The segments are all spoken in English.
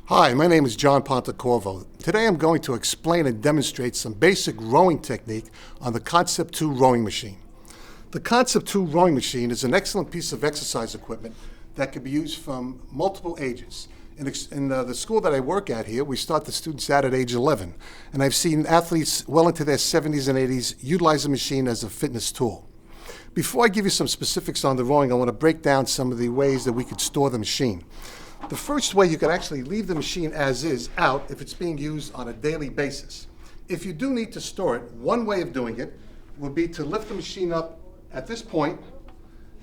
Hi, my name is John Ponticorvo. Today I'm going to explain and demonstrate some basic rowing technique on the Concept 2 rowing machine. The Concept 2 rowing machine is an excellent piece of exercise equipment that can be used from multiple ages. In the school that I work at here, we start the students out at age 11, and I've seen athletes well into their 70s and 80s utilize the machine as a fitness tool. Before I give you some specifics on the rowing, I want to break down some of the ways that we could store the machine. The first way you can actually leave the machine as is out if it's being used on a daily basis. If you do need to store it, one way of doing it would be to lift the machine up at this point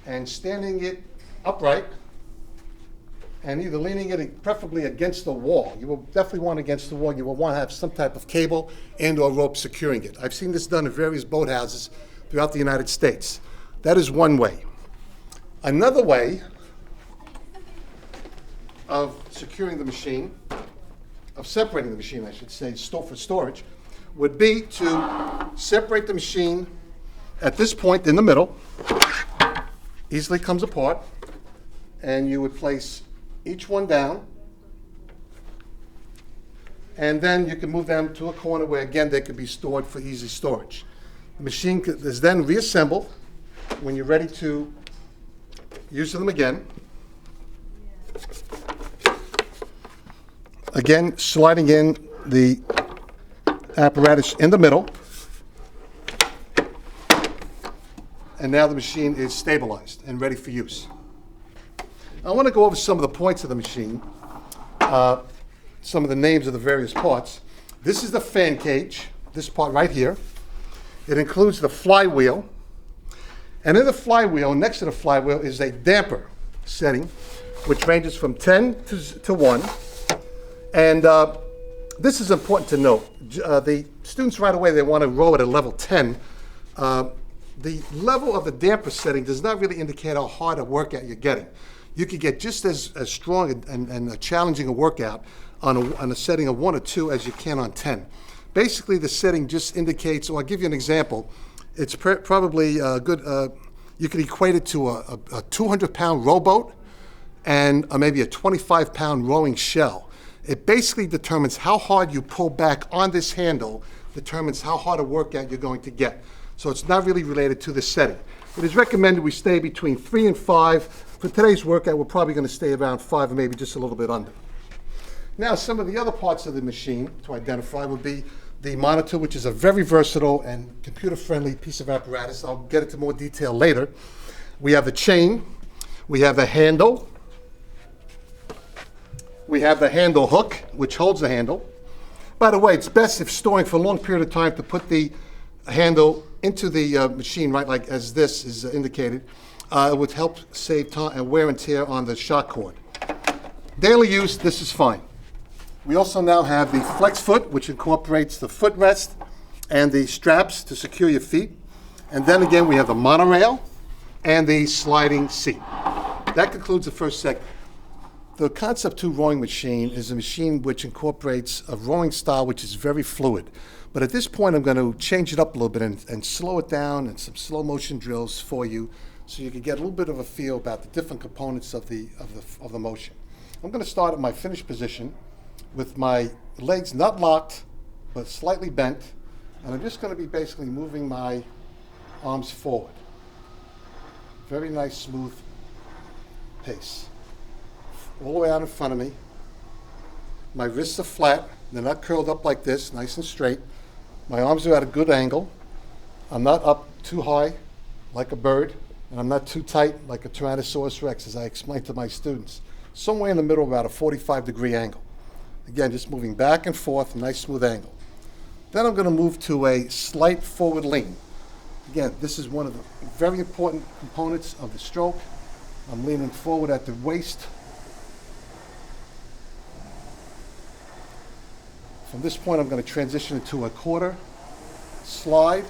and standing it upright and either leaning it preferably against the wall. You will definitely want against the wall. You will want to have some type of cable and or rope securing it. I've seen this done in various boathouses throughout the United States. That is one way. Another way of securing the machine, of separating the machine, I should say, for storage, would be to separate the machine at this point in the middle. Easily comes apart, and you would place each one down, and then you can move them to a corner where, again, they could be stored for easy storage. The machine is then reassembled when you're ready to use them again. Again, sliding in the apparatus in the middle. And now the machine is stabilized and ready for use. I want to go over some of the points of the machine, some of the names of the various parts. This is the fan cage, this part right here. It includes the flywheel. And in the flywheel, next to the flywheel, is a damper setting, which ranges from 10 to 1. And this is important to note. The students right away, they want to row at a level 10. The level of the damper setting does not really indicate how hard a workout you're getting. You could get just as strong and challenging a workout on a setting of 1 or 2 as you can on 10. Basically, the setting just indicates, or I'll give you an example. It's probably good, you could equate it to a 200-pound rowboat and maybe a 25-pound rowing shell. It basically determines how hard you pull back on this handle, determines how hard a workout you're going to get. So it's not really related to the setting. It is recommended we stay between 3 and 5. For today's workout, we're probably going to stay around 5 or maybe just a little bit under. Now, some of the other parts of the machine to identify would be the monitor, which is a very versatile and computer-friendly piece of apparatus. I'll get into more detail later. We have the chain. We have the handle. We have the handle hook, which holds the handle. By the way, it's best if storing for a long period of time to put the handle into the machine, right, like as this is indicated. It would help save time and wear and tear on the shock cord. Daily use, this is fine. We also now have the flex foot, which incorporates the footrest and the straps to secure your feet. And then again, we have the monorail and the sliding seat. That concludes the first segment. The Concept 2 rowing machine is a machine which incorporates a rowing style which is very fluid. But at this point, I'm going to change it up a little bit and slow it down and some slow motion drills for you so you can get a little bit of a feel about the different components of the motion. I'm going to start at my finished position with my legs not locked but slightly bent, and I'm just going to be basically moving my arms forward. Very nice, smooth pace. All the way out in front of me. My wrists are flat. They're not curled up like this, nice and straight. My arms are at a good angle. I'm not up too high like a bird, and I'm not too tight like a Tyrannosaurus Rex, as I explained to my students. Somewhere in the middle, about a 45-degree angle. Again, just moving back and forth, nice smooth angle. Then I'm going to move to a slight forward lean. Again, this is one of the very important components of the stroke. I'm leaning forward at the waist. From this point, I'm going to transition into a quarter slide.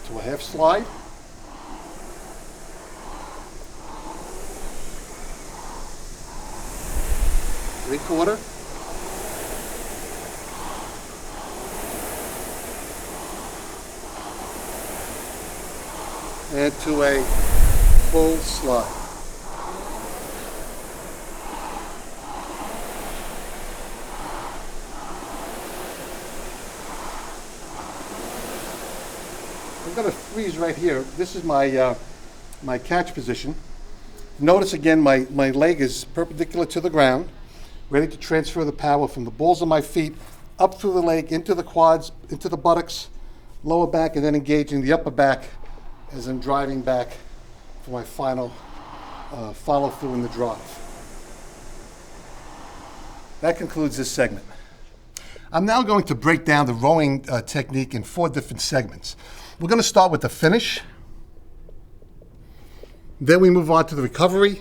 To a half slide. Three-quarter. and to a full slide. I'm going to freeze right here. This is my my catch position. Notice again my leg is perpendicular to the ground, ready to transfer the power from the balls of my feet up through the leg, into the quads, into the buttocks, lower back, and then engaging the upper back as I'm driving back for my final follow through in the drive. That concludes this segment. I'm now going to break down the rowing technique in 4 different segments. We're going to start with the finish. Then we move on to the recovery.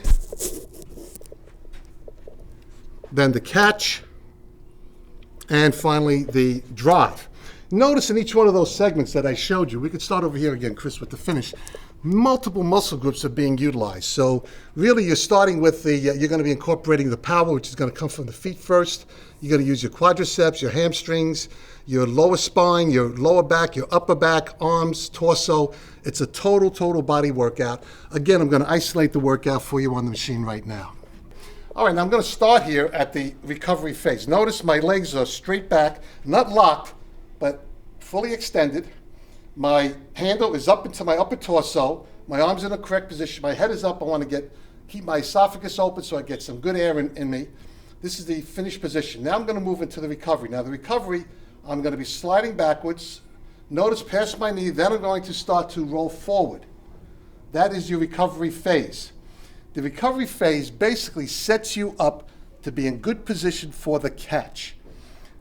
Then the catch. And finally, the drive. Notice in each one of those segments that I showed you, we could start over here again, Chris, with the finish. Multiple muscle groups are being utilized. So really you're starting with you're going to be incorporating the power, which is going to come from the feet first. You're going to use your quadriceps, your hamstrings, your lower spine, your lower back, your upper back, arms, torso. It's a total body workout. Again, I'm going to isolate the workout for you on the machine right now. All right, now I'm going to start here at the recovery phase. Notice my legs are straight back, not locked, but fully extended. My handle is up into my upper torso. My arms in the correct position. My head is up. I want to keep my esophagus open so I get some good air in me. This is the finished position. Now I'm going to move into the recovery. Now the recovery, I'm going to be sliding backwards. Notice past my knee. Then I'm going to start to roll forward. That is your recovery phase. The recovery phase basically sets you up to be in good position for the catch.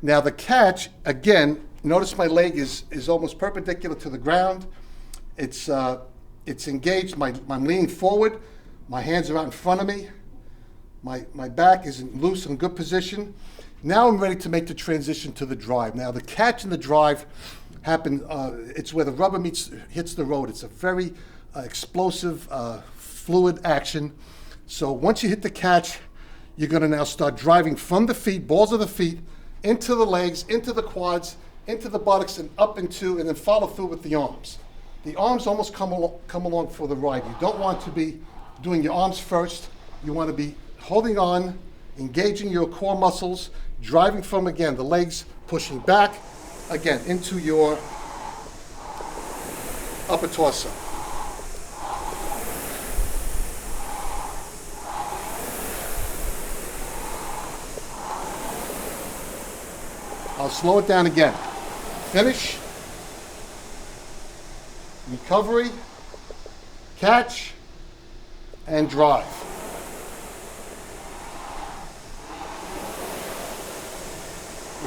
Now the catch, again, notice my leg is almost perpendicular to the ground. It's engaged. I'm leaning forward. My hands are out in front of me. My back is loose in good position. Now I'm ready to make the transition to the drive. Now the catch and the drive happen, it's where the rubber hits the road. It's a very explosive, fluid action. So once you hit the catch, you're going to now start driving from the feet, balls of the feet, into the legs, into the quads, into the buttocks, and up into, and then follow through with the arms. The arms almost come along for the ride. You don't want to be doing your arms first. You want to be holding on, engaging your core muscles, driving from, again, the legs, pushing back, again, into your upper torso. I'll slow it down again. Finish, recovery, catch, and drive.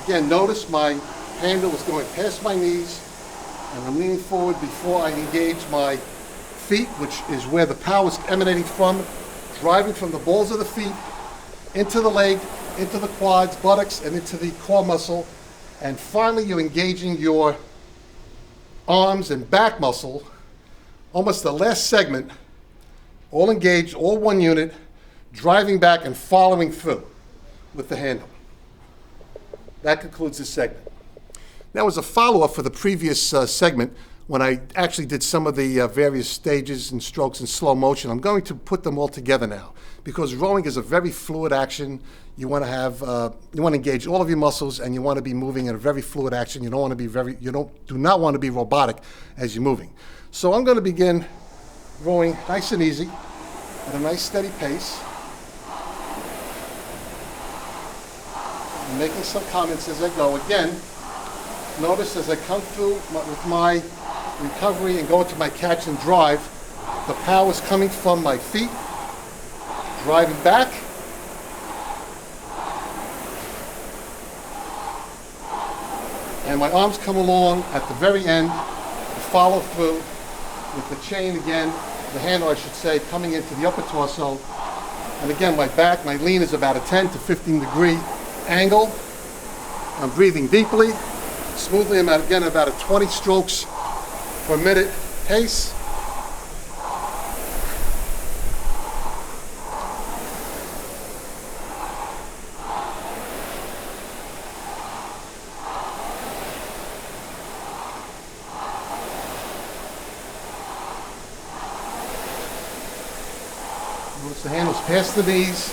Again, notice my handle is going past my knees, and I'm leaning forward before I engage my feet, which is where the power is emanating from, driving from the balls of the feet into the leg, into the quads, buttocks, and into the core muscle. And finally, you're engaging your arms and back muscle, almost the last segment, all engaged, all one unit, driving back and following through with the handle. That concludes this segment. Now, as a follow-up for the previous segment, when I actually did some of the various stages and strokes in slow motion, I'm going to put them all together now, because rowing is a very fluid action. You want to engage all of your muscles, and you want to be moving in a very fluid action. You don't want to be do not want to be robotic as you're moving. So I'm going to begin rowing nice and easy at a nice steady pace. I'm making some comments as I go. Again, notice as I come through with my recovery and go into my catch and drive, the power is coming from my feet, driving back, and my arms come along at the very end to follow through with the chain again, the handle I should say, coming into the upper torso. And again, my back, my lean is about a 10 to 15 degree angle. I'm breathing deeply, smoothly. I'm at, again, about a 20 strokes per minute pace. Notice the handle's past the knees,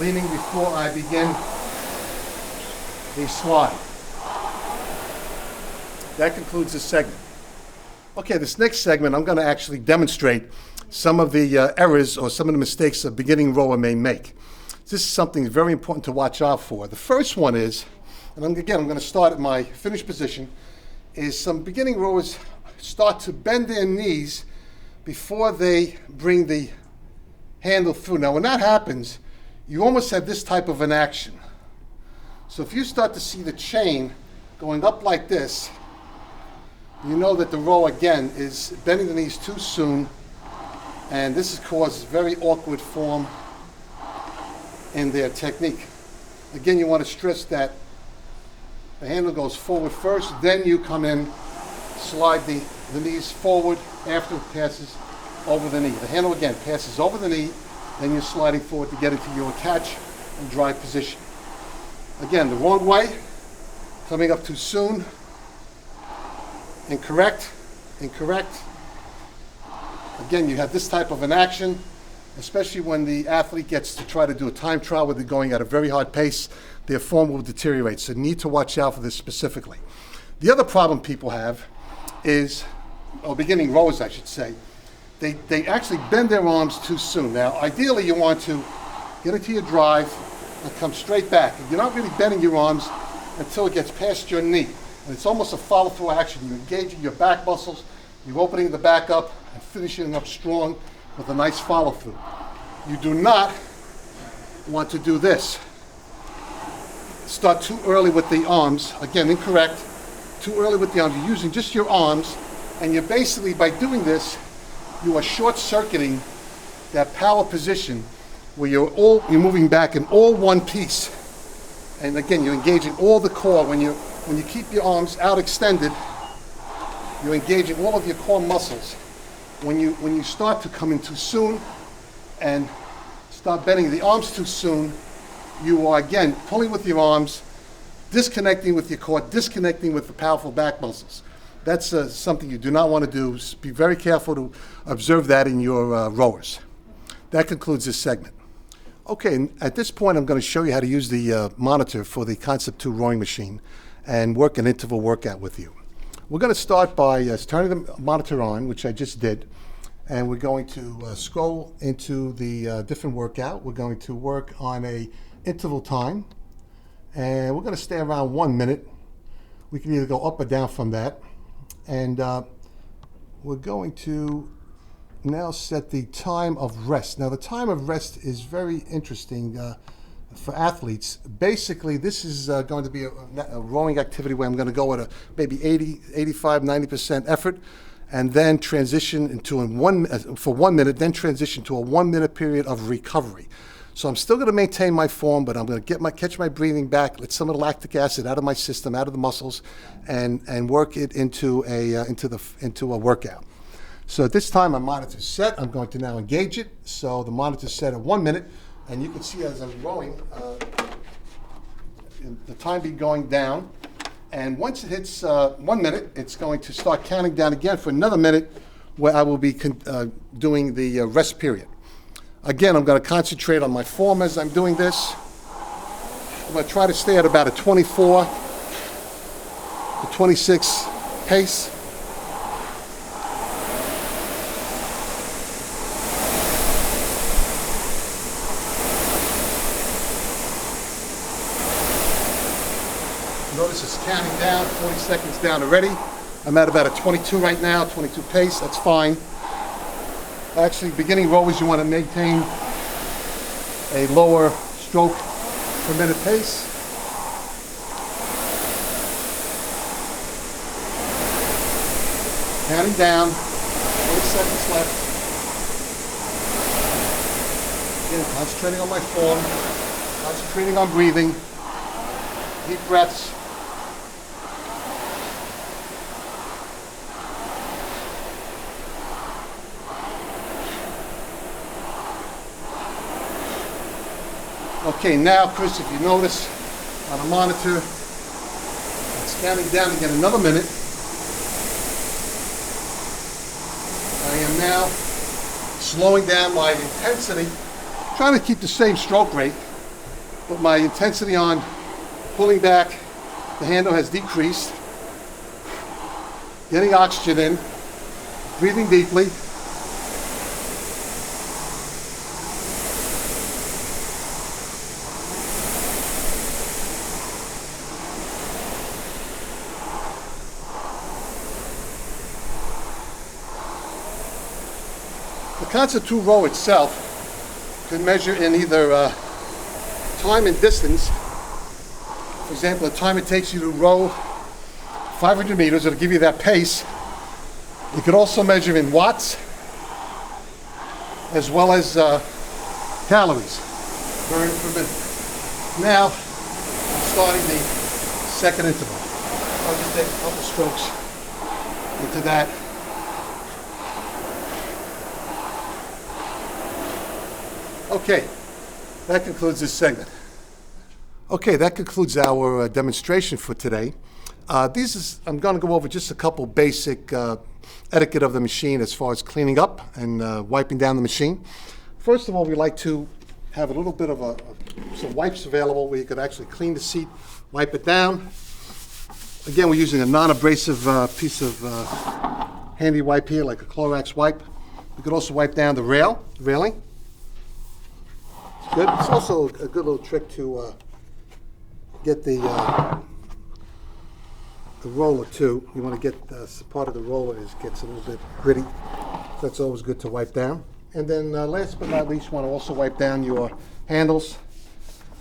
leaning before I begin the slide. That concludes this segment. Okay, this next segment, I'm going to actually demonstrate some of the errors or some of the mistakes a beginning rower may make. This is something very important to watch out for. The first one is, and I'm going to start at my finished position, is some beginning rowers start to bend their knees before they bring the handle through. Now, when that happens, you almost have this type of an action. So if you start to see the chain going up like this, you know that the row, again, is bending the knees too soon, and this has caused very awkward form in their technique. Again, you want to stress that the handle goes forward first, then you come in, slide the knees forward after it passes over the knee. The handle, again, passes over the knee, then you're sliding forward to get into your catch and drive position. Again, the wrong way, coming up too soon, incorrect. Again, you have this type of an action, especially when the athlete gets to try to do a time trial where they're going at a very hard pace, their form will deteriorate. So you need to watch out for this specifically. The other problem people have is, or beginning rowers I should say, they actually bend their arms too soon. Now, ideally you want to get into your drive and come straight back. You're not really bending your arms until it gets past your knee. And it's almost a follow-through action. You're engaging your back muscles, you're opening the back up and finishing up strong with a nice follow-through. You do not want to do this. Start too early with the arms. Again, incorrect. Too early with the arms. You're using just your arms, and you're basically, by doing this, you are short-circuiting that power position where you're moving back in all one piece. And again, you're engaging all the core. When you keep your arms out extended, you're engaging all of your core muscles. When you start to come in too soon and start bending the arms too soon, you are again pulling with your arms, disconnecting with your core, disconnecting with the powerful back muscles. That's something you do not want to do. Be very careful to observe that in your rowers. That concludes this segment. Okay, at this point I'm going to show you how to use the monitor for the Concept 2 rowing machine and work an interval workout with you. We're going to start by turning the monitor on, which I just did, and we're going to scroll into the different workout. We're going to work on a interval time, and we're going to stay around 1 minute. We can either go up or down from that, and we're going to now set the time of rest. Now the time of rest is very interesting for athletes. Basically, this is going to be a rowing activity where I'm going to go at a maybe 80, 85, 90% effort, and then transition into for 1 minute, then transition to a 1 minute period of recovery. So I'm still going to maintain my form, but I'm going to catch my breathing back, let some of the lactic acid out of my system, out of the muscles, and work it into a workout. So at this time, my monitor's set. I'm going to now engage it. So the monitor's set at 1 minute. And you can see as I'm rowing, the time be going down. And once it hits 1 minute, it's going to start counting down again for another minute, where I will be doing the rest period. Again, I'm going to concentrate on my form as I'm doing this. I'm going to try to stay at about a 24 to 26 pace. Notice it's counting down, 40 seconds down already. I'm at about a 22 right now, 22 pace, that's fine. Actually, beginning rowers, you want to maintain a lower stroke per minute pace. Counting down, 20 seconds left. Again, concentrating on my form, concentrating on breathing, deep breaths. Okay, now, Chris, if you notice on the monitor, it's counting down again another minute. I am now slowing down my intensity trying to keep the same stroke rate, but my intensity on pulling back the handle has decreased. Getting oxygen in, breathing deeply. The Concept 2 row itself can measure in either time and distance. For example, the time it takes you to row 500 meters, it'll give you that pace. You could also measure in watts as well as calories burned per minute. Now, I'm starting the second interval. I'll just take a couple strokes into that. Okay, that concludes this segment. Okay, that concludes our demonstration for today. I'm going to go over just a couple basic etiquette of the machine as far as cleaning up and wiping down the machine. First of all, we like to have a little bit of some wipes available where you could actually clean the seat, wipe it down. Again, we're using a non-abrasive piece of handy wipe here, like a Clorox wipe. We could also wipe down the railing. It's good. It's also a good little trick to get the roller too. You want to get part of the roller gets a little bit gritty. So that's always good to wipe down. And then last but not least, you want to also wipe down your handles,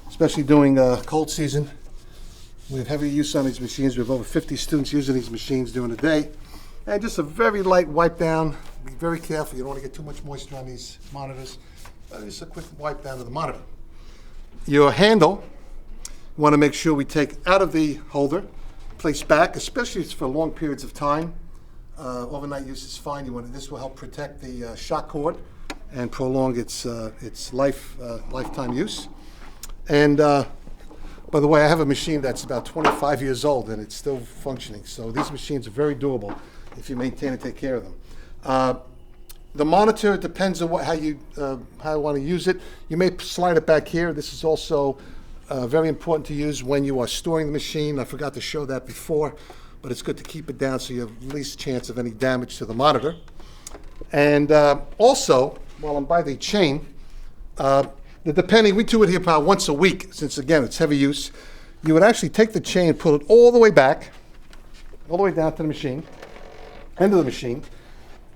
especially during cold season. We have heavy use on these machines. We have over 50 students using these machines during the day. And just a very light wipe down. Be very careful. You don't want to get too much moisture on these monitors. Just a quick wipe down of the monitor. Your handle, you want to make sure we take out of the holder, place back, especially for long periods of time. Overnight use is fine. This will help protect the shock cord and prolong its lifetime use. And by the way, I have a machine that's about 25 years old and it's still functioning. So these machines are very durable if you maintain and take care of them. The monitor depends on how you want to use it. You may slide it back here. This is also very important to use when you are storing the machine. I forgot to show that before, but it's good to keep it down so you have the least chance of any damage to the monitor. And also, while I'm by the chain, we do it here about once a week, since again, it's heavy use. You would actually take the chain, pull it all the way back, all the way down to the machine, end of the machine.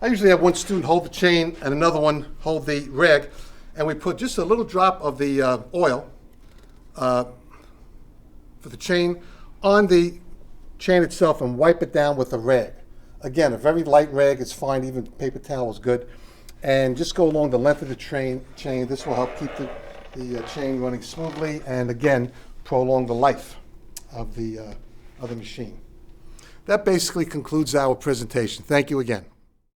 I usually have one student hold the chain and another one hold the rag, and we put just a little drop of the oil for the chain on the chain itself and wipe it down with a rag. Again, a very light rag is fine, even paper towel is good. And just go along the length of the chain. This will help keep the chain running smoothly and again, prolong the life of the machine. That basically concludes our presentation. Thank you again.